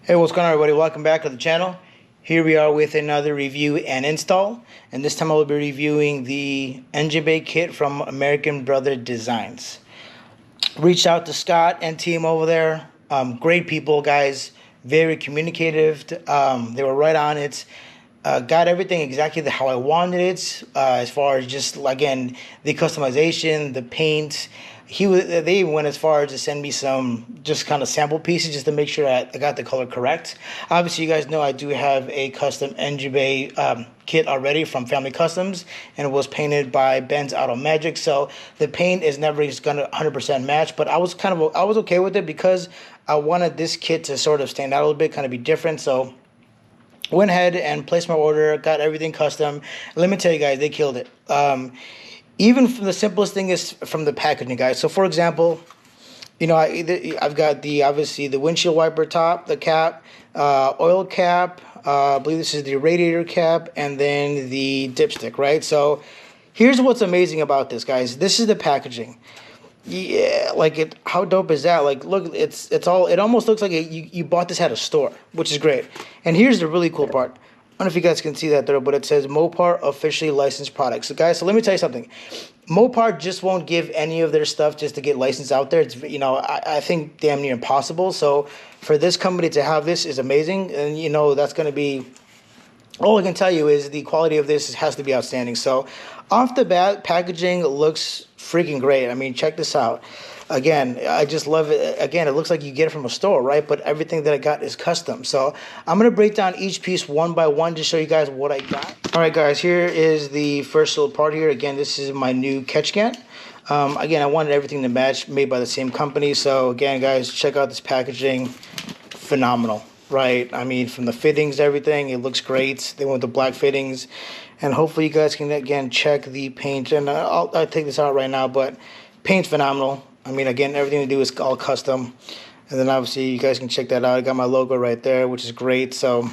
Hey, what's going on, everybody? Welcome back to the channel. Here we are with another review and install, and this time I will be reviewing the engine bay kit from American Brother Designs. Reached out to Scott and team over there. Great people, guys. Very communicative. They were right on it. Got everything exactly how I wanted it, as far as just, again, the customization, the paint. They even went as far as to send me some just kind of sample pieces just to make sure I got the color correct. Obviously, you guys know I do have a custom engine bay kit already from Family Customs, and it was painted by Ben's Auto Magic. So the paint is never gonna 100% match, but I was okay with it because I wanted this kit to sort of stand out a little bit, kind of be different. So went ahead and placed my order, got everything custom. Let me tell you guys, they killed it. Even from the simplest thing is from the packaging, guys. So for example, you know, I've got obviously the windshield wiper top, the cap, oil cap, I believe this is the radiator cap, and then the dipstick, right? So here's what's amazing about this, guys. This is the packaging. Yeah, like how dope is that? Like, look, it almost looks like you bought this at a store, which is great. And here's the really cool part. I don't know if you guys can see that there, but it says Mopar officially licensed products. So guys, so let me tell you something. Mopar just won't give any of their stuff just to get licensed out there. It's, you know, I think damn near impossible. So for this company to have this is amazing, and you know that's going to be. All I can tell you is the quality of this has to be outstanding. So off the bat, packaging looks freaking great. I mean, check this out. Again, I just love it. Again, it looks like you get it from a store, right? But everything that I got is custom. So I'm going to break down each piece one by one to show you guys what I got. All right, guys, here is the first little part here. Again, this is my new catch can. Again, I wanted everything to match, made by the same company. So again, guys, check out this packaging. Phenomenal. Right, I mean, from the fittings, everything, it looks great. They went with the black fittings, and hopefully you guys can again check the paint. And I'll take this out right now, but paint's phenomenal. I mean, again, everything to do is all custom. And then obviously you guys can check that out. I got my logo right there, which is great. So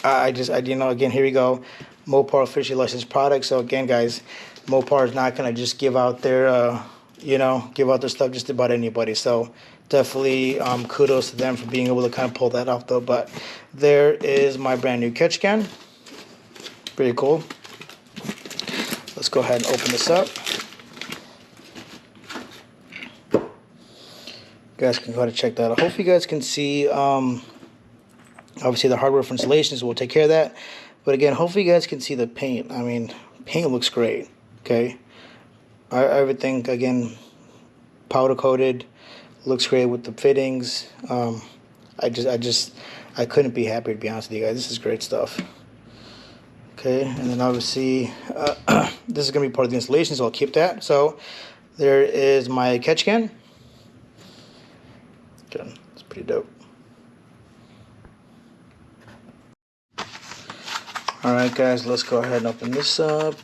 you know, again, here we go, Mopar officially licensed product. So again, guys, Mopar is not gonna just give out their you know, give out their stuff just about anybody. So definitely kudos to them for being able to kind of pull that off though. But there is my brand new catch can. Pretty cool. Let's go ahead and open this up. You guys can go ahead and check that out. Hopefully you guys can see obviously the hardware for installation, so we'll take care of that. But again, hopefully you guys can see the paint. I mean, paint looks great. Okay, everything again powder coated. Looks great with the fittings. I couldn't be happier, to be honest with you guys. This is great stuff. Okay, and then obviously this is gonna be part of the installation, so I'll keep that. So there is my catch can. Okay, it's pretty dope. All right, guys, let's go ahead and open this up.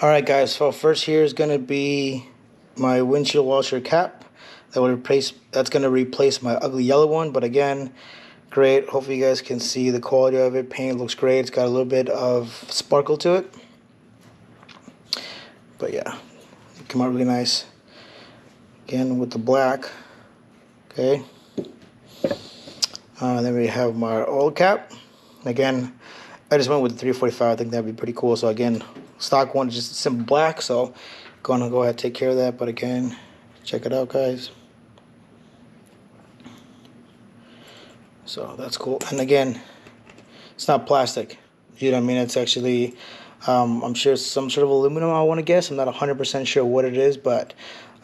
Alright, guys, so first here is going to be my windshield washer cap that's going to replace my ugly yellow one. But again, great. Hopefully you guys can see the quality of it. Paint looks great. It's got a little bit of sparkle to it. But yeah, it came out really nice. Again, with the black. Okay. Then we have my oil cap. Again, I just went with the 345. I think that'd be pretty cool. So again, stock one is just simple black. So gonna go ahead and take care of that. But again, check it out, guys. So that's cool. And again, it's not plastic. You know what I mean? It's actually, I'm sure it's some sort of aluminum, I want to guess. I'm not 100% sure what it is, but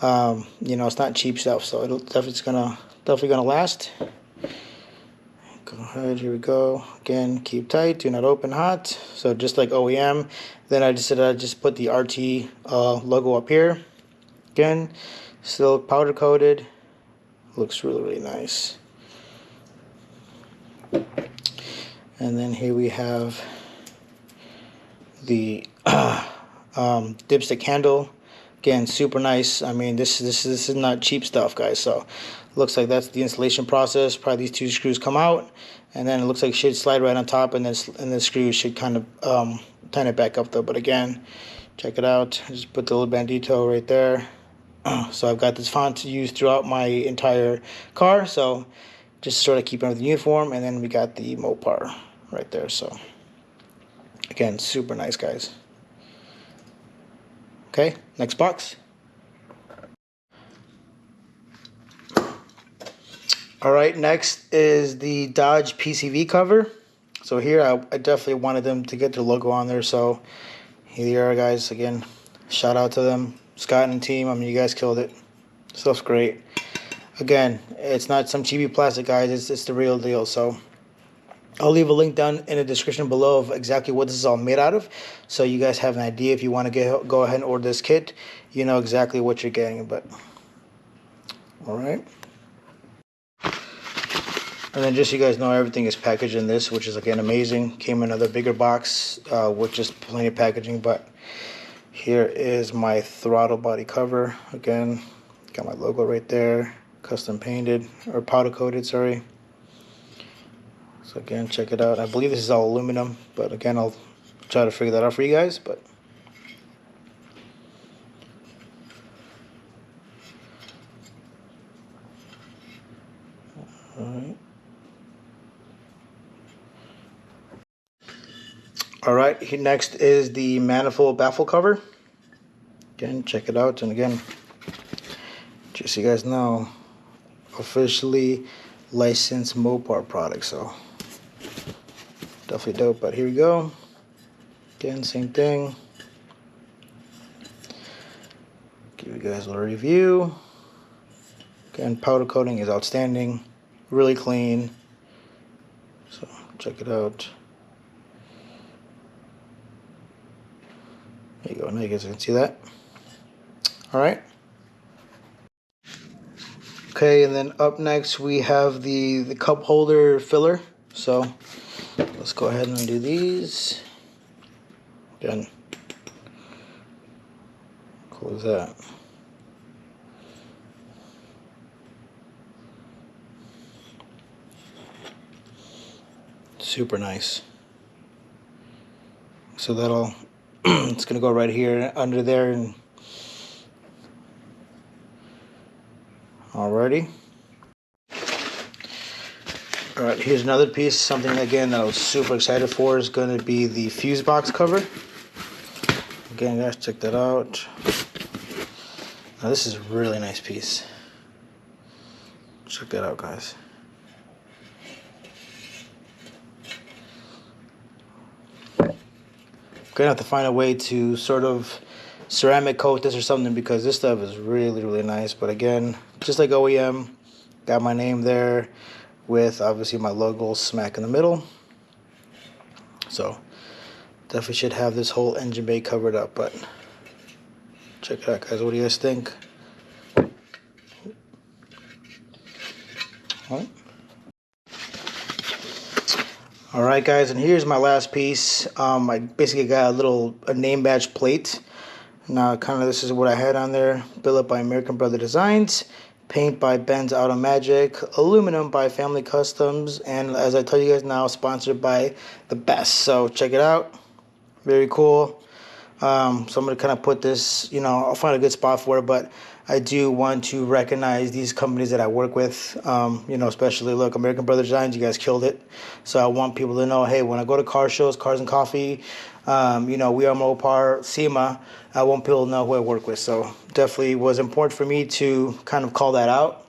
you know, it's not cheap stuff. So it'll definitely gonna last. Go ahead, here we go. Again, keep tight, do not open hot. So just like OEM. Then I decided I'd just put the RT logo up here. Again, still powder coated. Looks really, really nice. And then here we have the dipstick handle. Again, super nice. I mean, this is not cheap stuff, guys. So looks like that's the installation process. Probably these two screws come out, and then it looks like it should slide right on top, and then the screws should kind of tighten it back up though. But again, check it out. Just put the little bandito right there. So I've got this font to use throughout my entire car, so just sort of keep everything uniform. And then we got the Mopar right there. So again, super nice, guys. Okay, next box. All right, next is the Dodge PCV cover. So here I definitely wanted them to get their logo on there, so here they are, guys. Again, shout out to them, Scott and team. I mean, you guys killed it. Stuff's great. Again, it's not some cheapy plastic, guys. It's the real deal. So I'll leave a link down in the description below of exactly what this is all made out of, so you guys have an idea. If you want to go ahead and order this kit, you know exactly what you're getting. But all right. And then just so you guys know, everything is packaged in this, which is again amazing. Came in another bigger box with just plenty of packaging. But here is my throttle body cover. Again, got my logo right there, custom painted or powder coated, sorry. So again, check it out. I believe this is all aluminum, but again, I'll try to figure that out for you guys. But all right. All right, here next is the manifold baffle cover. Again, check it out. And again, just so you guys know, officially licensed Mopar product. So definitely dope. But here we go. Again, same thing. Give you guys a little review. Again, powder coating is outstanding. Really clean. So check it out. There you go. Now you guys can see that. All right. Okay, and then up next we have the cup holder filler. So let's go ahead and undo these. Again, close that. Super nice. So that'll it's gonna go right here under there. And alrighty. Alright, here's another piece. Something again that I was super excited for is going to be the fuse box cover. Again, guys, check that out. Now this is a really nice piece. Check that out, guys. Gonna have to find a way to sort of ceramic coat this or something, because this stuff is really, really nice. But again, just like OEM, got my name there with obviously my logo smack in the middle. So definitely should have this whole engine bay covered up. But check it out, guys. What do you guys think? All right, guys, and here's my last piece. I basically got a name badge plate. Now, kind of this is what I had on there. Built up by American Brother Designs, paint by Ben's Auto Magic, aluminum by Family Customs, and as I tell you guys now, sponsored by The Best. So check it out. Very cool. So I'm gonna kind of put this, I'll find a good spot for it, but I do want to recognize these companies that I work with, especially, look, American Brother Designs, you guys killed it. So I want people to know, hey, when I go to car shows, Cars and Coffee, We Are Mopar, SEMA, I want people to know who I work with. So definitely was important for me to kind of call that out,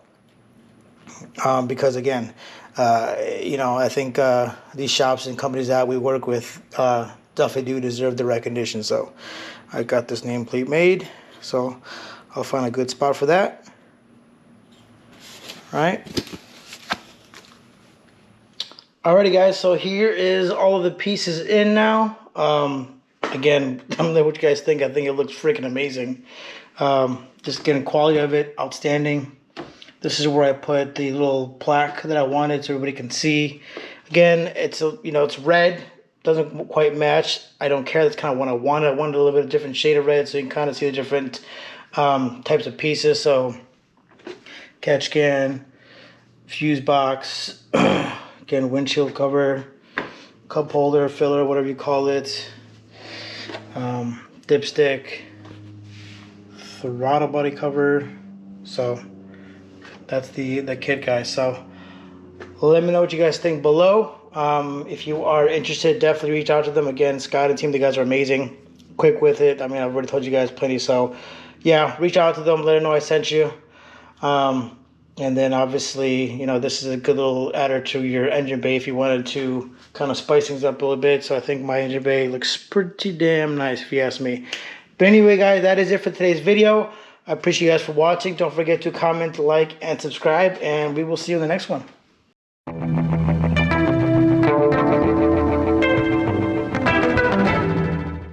because again, I think these shops and companies that we work with definitely do deserve the recognition. So I got this nameplate made, so I'll find a good spot for that. All right. Alrighty, guys, so here is all of the pieces in now. Again, I don't know what you guys think. I think it looks freaking amazing. Just getting quality of it, outstanding. This is where I put the little plaque that I wanted so everybody can see. Again, it's red. Doesn't quite match. I don't care. That's kind of what I wanted. I wanted a little bit of different shade of red so you can kind of see the different types of pieces. So catch can, fuse box, again, windshield cover, cup holder, filler, whatever you call it, dipstick, throttle body cover. So that's the kit, guys. So let me know what you guys think below. If you are interested, definitely reach out to them. Again, Scott and team, the guys are amazing. Quick with it. I mean, I've already told you guys plenty. So yeah, reach out to them. Let them know I sent you. And then obviously, you know, this is a good little adder to your engine bay if you wanted to kind of spice things up a little bit. So I think my engine bay looks pretty damn nice if you ask me. But anyway, guys, that is it for today's video. I appreciate you guys for watching. Don't forget to comment, like, and subscribe. And we will see you in the next one.